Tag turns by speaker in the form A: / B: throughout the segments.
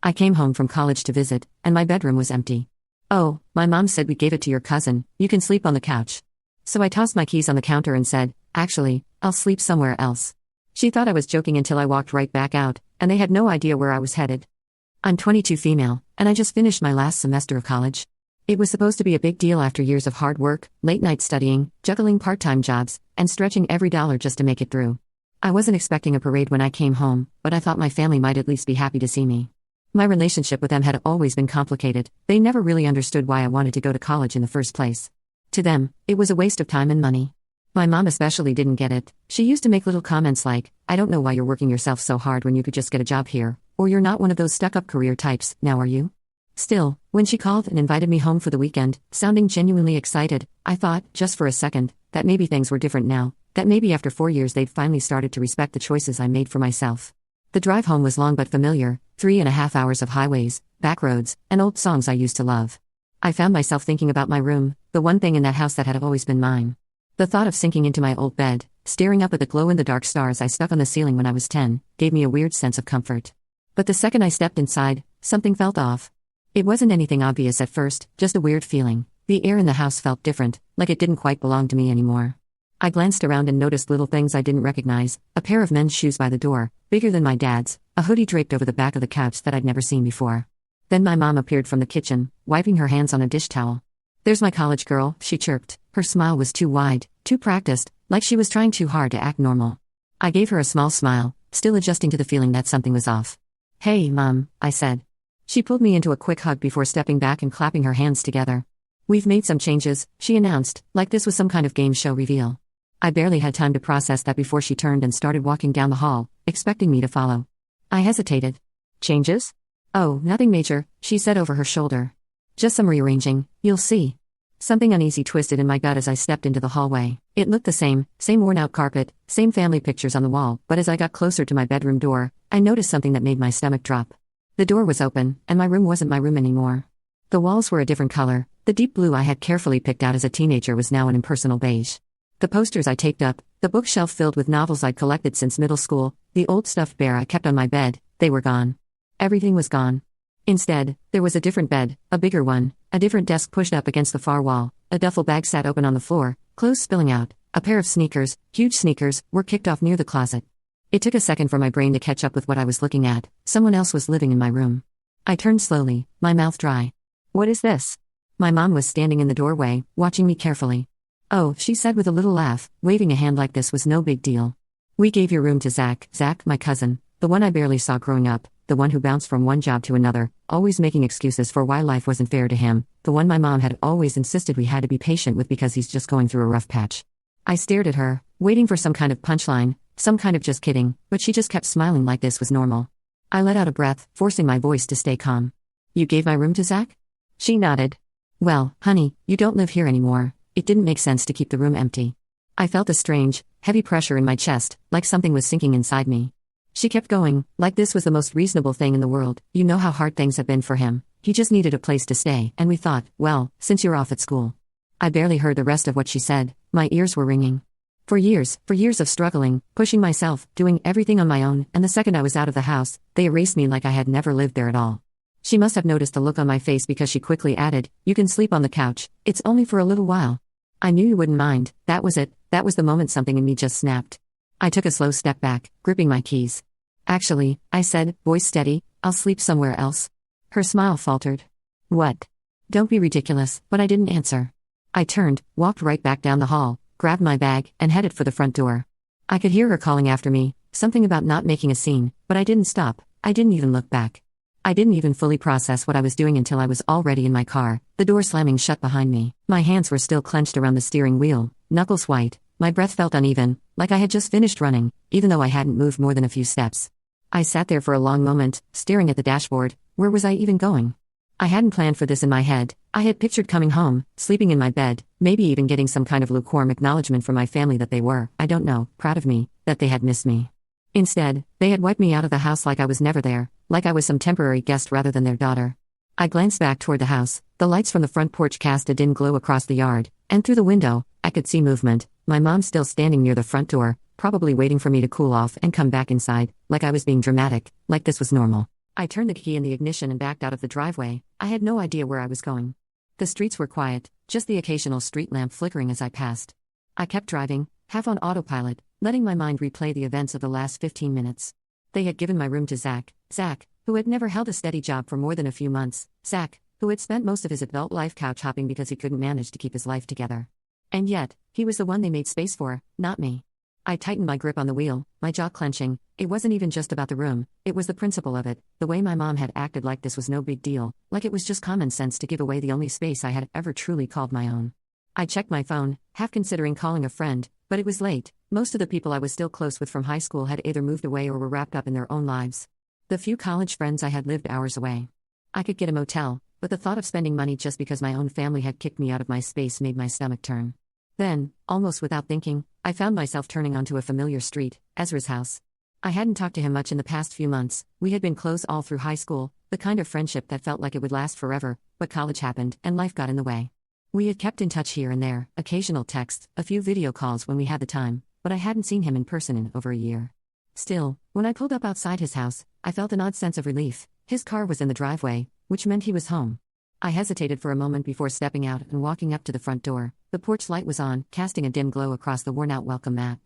A: I came home from college to visit, and my bedroom was empty. "Oh, my mom said we gave it to your cousin, you can sleep on the couch." So I tossed my keys on the counter and said, "Actually, I'll sleep somewhere else." She thought I was joking until I walked right back out, and they had no idea where I was headed. I'm 22 female, and I just finished my last semester of college. It was supposed to be a big deal after years of hard work, late night studying, juggling part-time jobs, and stretching every dollar just to make it through. I wasn't expecting a parade when I came home, but I thought my family might at least be happy to see me. My relationship with them had always been complicated. They never really understood why I wanted to go to college in the first place. To them, it was a waste of time and money. My mom especially didn't get it. She used to make little comments like, "I don't know why you're working yourself so hard when you could just get a job here, or you're not one of those stuck-up career types, now are you?" Still, when she called and invited me home for the weekend, sounding genuinely excited, I thought, just for a second, that maybe things were different now, that maybe after 4 years they'd finally started to respect the choices I made for myself. The drive home was long but familiar, 3.5 hours of highways, back roads, and old songs I used to love. I found myself thinking about my room, the one thing in that house that had always been mine. The thought of sinking into my old bed, staring up at the glow-in-the-dark stars I stuck on the ceiling when I was 10, gave me a weird sense of comfort. But the second I stepped inside, something felt off. It wasn't anything obvious at first, just a weird feeling. The air in the house felt different, like it didn't quite belong to me anymore. I glanced around and noticed little things I didn't recognize: a pair of men's shoes by the door, bigger than my dad's, a hoodie draped over the back of the couch that I'd never seen before. Then my mom appeared from the kitchen, wiping her hands on a dish towel. "There's my college girl," she chirped. Her smile was too wide, too practiced, like she was trying too hard to act normal. I gave her a small smile, still adjusting to the feeling that something was off. "Hey, Mom," I said. She pulled me into a quick hug before stepping back and clapping her hands together. "We've made some changes," she announced, like this was some kind of game show reveal. I barely had time to process that before she turned and started walking down the hall, expecting me to follow. I hesitated. "Changes?" "Oh, nothing major," she said over her shoulder. "Just some rearranging, you'll see." Something uneasy twisted in my gut as I stepped into the hallway. It looked the same worn-out carpet, same family pictures on the wall, but as I got closer to my bedroom door, I noticed something that made my stomach drop. The door was open, and my room wasn't my room anymore. The walls were a different color. The deep blue I had carefully picked out as a teenager was now an impersonal beige. The posters I taped up, the bookshelf filled with novels I'd collected since middle school, the old stuffed bear I kept on my bed, they were gone. Everything was gone. Instead, there was a different bed, a bigger one, a different desk pushed up against the far wall, a duffel bag sat open on the floor, clothes spilling out, a pair of sneakers, huge sneakers, were kicked off near the closet. It took a second for my brain to catch up with what I was looking at. Someone else was living in my room. I turned slowly, my mouth dry. "What is this?" My mom was standing in the doorway, watching me carefully. "Oh," she said with a little laugh, waving a hand like this was no big deal. "We gave your room to Zach, my cousin, the one I barely saw growing up, the one who bounced from one job to another, always making excuses for why life wasn't fair to him, the one my mom had always insisted we had to be patient with because he's just going through a rough patch." I stared at her, waiting for some kind of punchline, some kind of just kidding, but she just kept smiling like this was normal. I let out a breath, forcing my voice to stay calm. "You gave my room to Zach?" She nodded. "Well, honey, you don't live here anymore. It didn't make sense to keep the room empty." I felt a strange, heavy pressure in my chest, like something was sinking inside me. She kept going, like this was the most reasonable thing in the world. "You know how hard things have been for him. He just needed a place to stay, and we thought, well, since you're off at school." I barely heard the rest of what she said. My ears were ringing. For years of struggling, pushing myself, doing everything on my own, and the second I was out of the house, they erased me like I had never lived there at all. She must have noticed the look on my face because she quickly added, "You can sleep on the couch, it's only for a little while." I knew you wouldn't mind. That was it, that was the moment something in me just snapped. I took a slow step back, gripping my keys. "Actually," I said, voice steady, "I'll sleep somewhere else." Her smile faltered. "What?" "Don't be ridiculous," but I didn't answer. I turned, walked right back down the hall, grabbed my bag, and headed for the front door. I could hear her calling after me, something about not making a scene, but I didn't stop. I didn't even look back. I didn't even fully process what I was doing until I was already in my car, the door slamming shut behind me. My hands were still clenched around the steering wheel, knuckles white. My breath felt uneven, like I had just finished running, even though I hadn't moved more than a few steps. I sat there for a long moment, staring at the dashboard. Where was I even going? I hadn't planned for this in my head. I had pictured coming home, sleeping in my bed, maybe even getting some kind of lukewarm acknowledgement from my family that they were, I don't know, proud of me, that they had missed me. Instead, they had wiped me out of the house like I was never there, like I was some temporary guest rather than their daughter. I glanced back toward the house. The lights from the front porch cast a dim glow across the yard, and through the window, I could see movement. My mom still standing near the front door, probably waiting for me to cool off and come back inside, like I was being dramatic, like this was normal. I turned the key in the ignition and backed out of the driveway. I had no idea where I was going. The streets were quiet, just the occasional street lamp flickering as I passed. I kept driving, half on autopilot, letting my mind replay the events of the last 15 minutes. They had given my room to Zach, who had never held a steady job for more than a few months, Zach, who had spent most of his adult life couch hopping because he couldn't manage to keep his life together. And yet, he was the one they made space for, not me. I tightened my grip on the wheel, my jaw clenching. It wasn't even just about the room, it was the principle of it, the way my mom had acted like this was no big deal, like it was just common sense to give away the only space I had ever truly called my own. I checked my phone, half considering calling a friend, but it was late. Most of the people I was still close with from high school had either moved away or were wrapped up in their own lives. The few college friends I had lived hours away. I could get a motel, but the thought of spending money just because my own family had kicked me out of my space made my stomach turn. Then, almost without thinking, I found myself turning onto a familiar street, Ezra's house. I hadn't talked to him much in the past few months. We had been close all through high school, the kind of friendship that felt like it would last forever, but college happened and life got in the way. We had kept in touch here and there, occasional texts, a few video calls when we had the time, but I hadn't seen him in person in over a year. Still, when I pulled up outside his house, I felt an odd sense of relief. His car was in the driveway, which meant he was home. I hesitated for a moment before stepping out and walking up to the front door. The porch light was on, casting a dim glow across the worn-out welcome mat.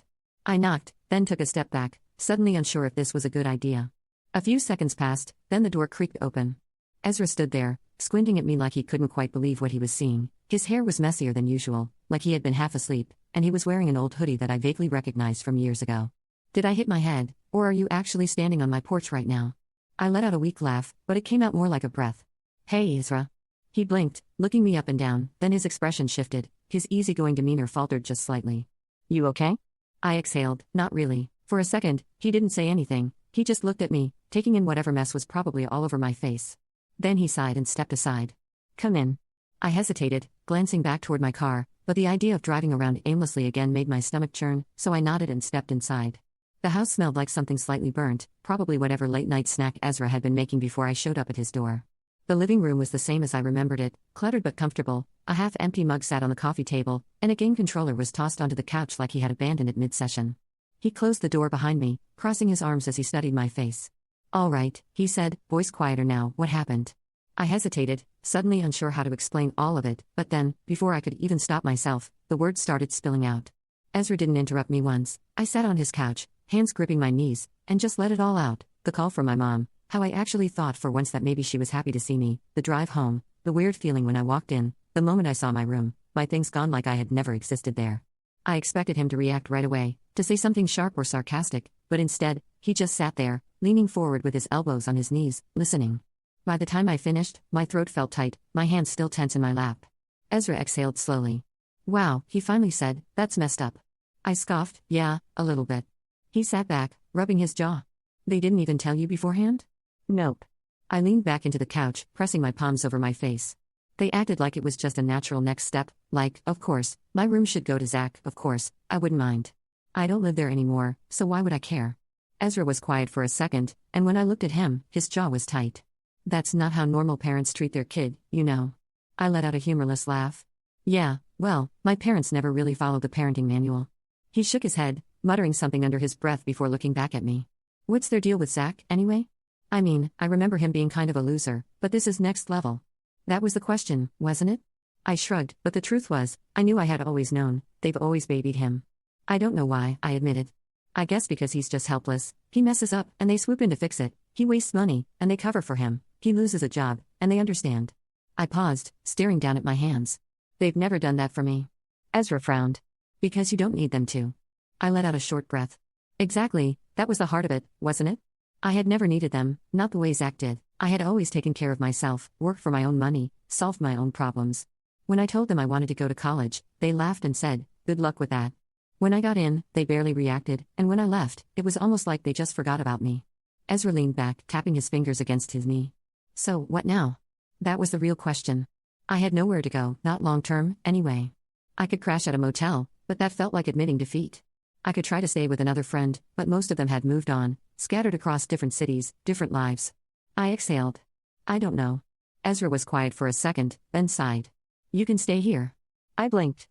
A: I knocked, then took a step back, suddenly unsure if this was a good idea. A few seconds passed, then the door creaked open. Ezra stood there, squinting at me like he couldn't quite believe what he was seeing. His hair was messier than usual, like he had been half asleep, and he was wearing an old hoodie that I vaguely recognized from years ago. Did I hit my head, or are you actually standing on my porch right now? I let out a weak laugh, but it came out more like a breath. Hey, Ezra. He blinked, looking me up and down, then his expression shifted, his easygoing demeanor faltered just slightly. You okay? I exhaled, not really. For a second, he didn't say anything, he just looked at me, taking in whatever mess was probably all over my face. Then he sighed and stepped aside. Come in. I hesitated, glancing back toward my car, but the idea of driving around aimlessly again made my stomach churn, so I nodded and stepped inside. The house smelled like something slightly burnt, probably whatever late-night snack Ezra had been making before I showed up at his door. The living room was the same as I remembered it, cluttered but comfortable. A half-empty mug sat on the coffee table, and a game controller was tossed onto the couch like he had abandoned it mid-session. He closed the door behind me, crossing his arms as he studied my face. All right, he said, voice quieter now, what happened? I hesitated, suddenly unsure how to explain all of it, but then, before I could even stop myself, the words started spilling out. Ezra didn't interrupt me once. I sat on his couch, hands gripping my knees, and just let it all out. The call from my mom, how I actually thought for once that maybe she was happy to see me, the drive home, the weird feeling when I walked in, the moment I saw my room, my things gone like I had never existed there. I expected him to react right away, to say something sharp or sarcastic, but instead, he just sat there, leaning forward with his elbows on his knees, listening. By the time I finished, my throat felt tight, my hands still tense in my lap. Ezra exhaled slowly. Wow, he finally said, that's messed up. I scoffed, yeah, a little bit. He sat back, rubbing his jaw. They didn't even tell you beforehand? Nope. I leaned back into the couch, pressing my palms over my face. They acted like it was just a natural next step, like, of course, my room should go to Zach, of course, I wouldn't mind. I don't live there anymore, so why would I care? Ezra was quiet for a second, and when I looked at him, his jaw was tight. That's not how normal parents treat their kid, you know. I let out a humorless laugh. Yeah, well, my parents never really followed the parenting manual. He shook his head, muttering something under his breath before looking back at me. What's their deal with Zach, anyway? I mean, I remember him being kind of a loser, but this is next level. That was the question, wasn't it? I shrugged, but the truth was, I knew I had always known, they've always babied him. I don't know why, I admitted. I guess because he's just helpless. He messes up, and they swoop in to fix it. He wastes money, and they cover for him. He loses a job, and they understand. I paused, staring down at my hands. They've never done that for me. Ezra frowned. Because you don't need them to. I let out a short breath. Exactly, that was the heart of it, wasn't it? I had never needed them, not the way Zach did. I had always taken care of myself, worked for my own money, solved my own problems. When I told them I wanted to go to college, they laughed and said, good luck with that. When I got in, they barely reacted, and when I left, it was almost like they just forgot about me. Ezra leaned back, tapping his fingers against his knee. So, what now? That was the real question. I had nowhere to go, not long-term, anyway. I could crash at a motel, but that felt like admitting defeat. I could try to stay with another friend, but most of them had moved on, scattered across different cities, different lives. I exhaled. I don't know. Ezra was quiet for a second, then sighed. You can stay here. I blinked.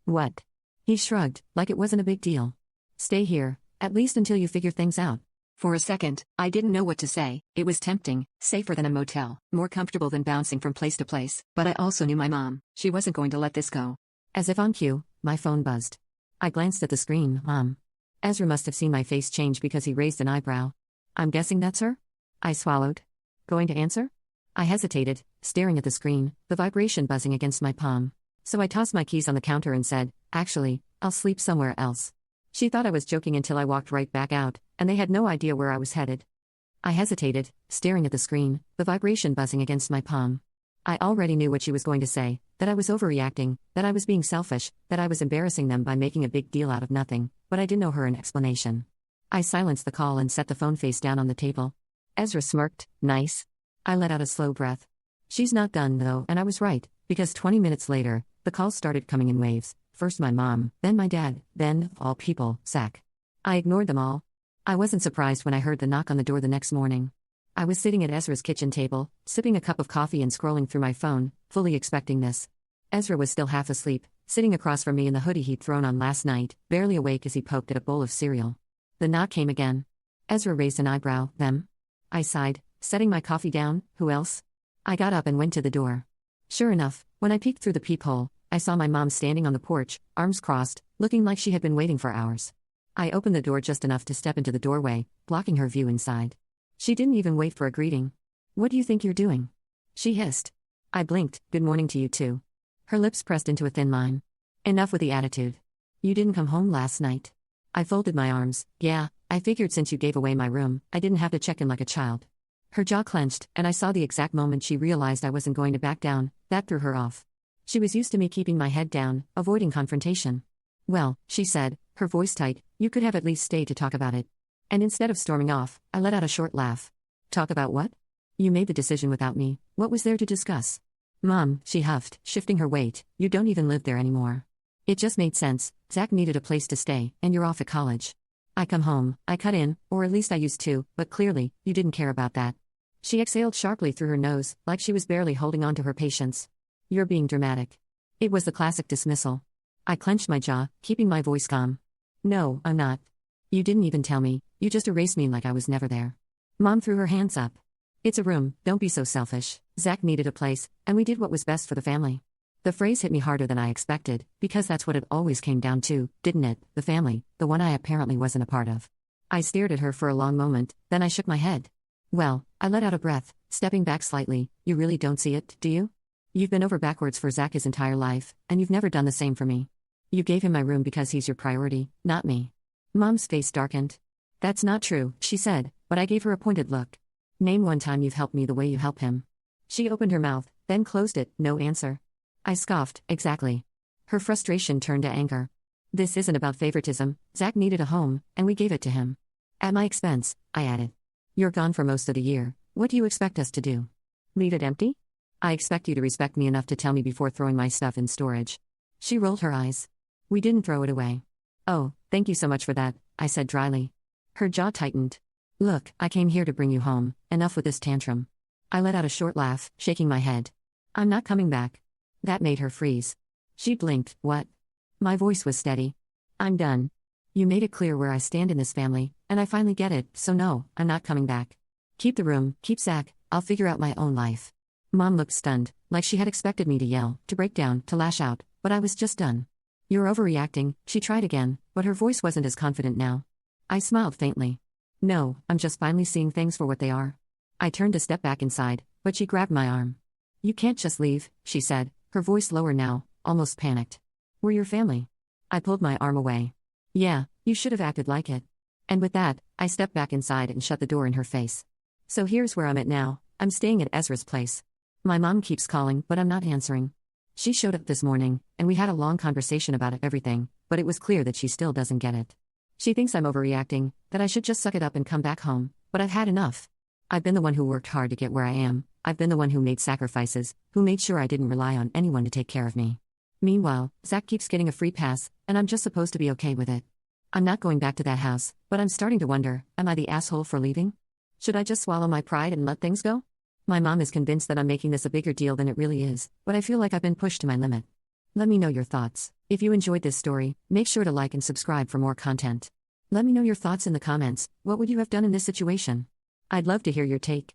A: What? He shrugged, like it wasn't a big deal. Stay here, at least until you figure things out. For a second, I didn't know what to say. It was tempting, safer than a motel, more comfortable than bouncing from place to place, but I also knew my mom. She wasn't going to let this go. As if on cue, my phone buzzed. I glanced at the screen. Mom. Ezra must have seen my face change because he raised an eyebrow. I'm guessing that's her? I swallowed. Going to answer? I hesitated, staring at the screen, the vibration buzzing against my palm. So I tossed my keys on the counter and said, "Actually, I'll sleep somewhere else." She thought I was joking until I walked right back out, and they had no idea where I was headed. I hesitated, staring at the screen, the vibration buzzing against my palm. I already knew what she was going to say, that I was overreacting, that I was being selfish, that I was embarrassing them by making a big deal out of nothing, but I didn't owe her an explanation. I silenced the call and set the phone face down on the table. Ezra smirked. Nice. I let out a slow breath. She's not done though, and I was right, because 20 minutes later, the calls started coming in waves. First my mom, then my dad, then, of all people, Zach. I ignored them all. I wasn't surprised when I heard the knock on the door the next morning. I was sitting at Ezra's kitchen table, sipping a cup of coffee and scrolling through my phone, fully expecting this. Ezra was still half asleep, sitting across from me in the hoodie he'd thrown on last night, barely awake as he poked at a bowl of cereal. The knock came again. Ezra raised an eyebrow. Them? I sighed, setting my coffee down. Who else? I got up and went to the door. Sure enough, when I peeked through the peephole, I saw my mom standing on the porch, arms crossed, looking like she had been waiting for hours. I opened the door just enough to step into the doorway, blocking her view inside. She didn't even wait for a greeting. "What do you think you're doing?" she hissed. I blinked. "Good morning to you too." Her lips pressed into a thin line. "Enough with the attitude. You didn't come home last night." I folded my arms. "Yeah, I figured since you gave away my room, I didn't have to check in like a child." Her jaw clenched, and I saw the exact moment she realized I wasn't going to back down. That threw her off. She was used to me keeping my head down, avoiding confrontation. "Well," she said, her voice tight, "you could have at least stayed to talk about it." And instead of storming off, I let out a short laugh. "Talk about what? You made the decision without me. What was there to discuss?" "Mom," she huffed, shifting her weight, "you don't even live there anymore. It just made sense. Zach needed a place to stay, and you're off at college. I come home, I cut in, or at least I used to, but clearly, you didn't care about that." She exhaled sharply through her nose, like she was barely holding on to her patience. "You're being dramatic." It was the classic dismissal. I clenched my jaw, keeping my voice calm. "No, I'm not. You didn't even tell me, you just erased me like I was never there." Mom threw her hands up. "It's a room, don't be so selfish. Zach needed a place, and we did what was best for the family." The phrase hit me harder than I expected, because that's what it always came down to, didn't it? The family, the one I apparently wasn't a part of. I stared at her for a long moment, then I shook my head. "Well," I let out a breath, stepping back slightly, "you really don't see it, do you? You've been over backwards for Zach his entire life, and you've never done the same for me. You gave him my room because he's your priority, not me." Mom's face darkened. "That's not true," she said, but I gave her a pointed look. "Name one time you've helped me the way you help him." She opened her mouth, then closed it. No answer. I scoffed. "Exactly." Her frustration turned to anger. "This isn't about favoritism. Zach needed a home, and we gave it to him. At my expense," I added. "You're gone for most of the year. What do you expect us to do? Leave it empty? I expect you to respect me enough to tell me before throwing my stuff in storage." She rolled her eyes. "We didn't throw it away." "Oh, thank you so much for that," I said dryly. Her jaw tightened. "Look, I came here to bring you home. Enough with this tantrum." I let out a short laugh, shaking my head. "I'm not coming back." That made her freeze. She blinked. "What?" My voice was steady. "I'm done. You made it clear where I stand in this family, and I finally get it, so no, I'm not coming back. Keep the room, keep Zach, I'll figure out my own life." Mom looked stunned, like she had expected me to yell, to break down, to lash out, but I was just done. "You're overreacting," she tried again, but her voice wasn't as confident now. I smiled faintly. "No, I'm just finally seeing things for what they are." I turned to step back inside, but she grabbed my arm. "You can't just leave," she said, her voice lower now, almost panicked. "We're your family." I pulled my arm away. "Yeah, you should have acted like it." And with that, I stepped back inside and shut the door in her face. So here's where I'm at now. I'm staying at Ezra's place. My mom keeps calling, but I'm not answering. She showed up this morning, and we had a long conversation about everything, but it was clear that she still doesn't get it. She thinks I'm overreacting, that I should just suck it up and come back home, but I've had enough. I've been the one who worked hard to get where I am. I've been the one who made sacrifices, who made sure I didn't rely on anyone to take care of me. Meanwhile, Zach keeps getting a free pass, and I'm just supposed to be okay with it. I'm not going back to that house, but I'm starting to wonder, am I the asshole for leaving? Should I just swallow my pride and let things go? My mom is convinced that I'm making this a bigger deal than it really is, but I feel like I've been pushed to my limit. Let me know your thoughts. If you enjoyed this story, make sure to like and subscribe for more content. Let me know your thoughts in the comments. What would you have done in this situation? I'd love to hear your take.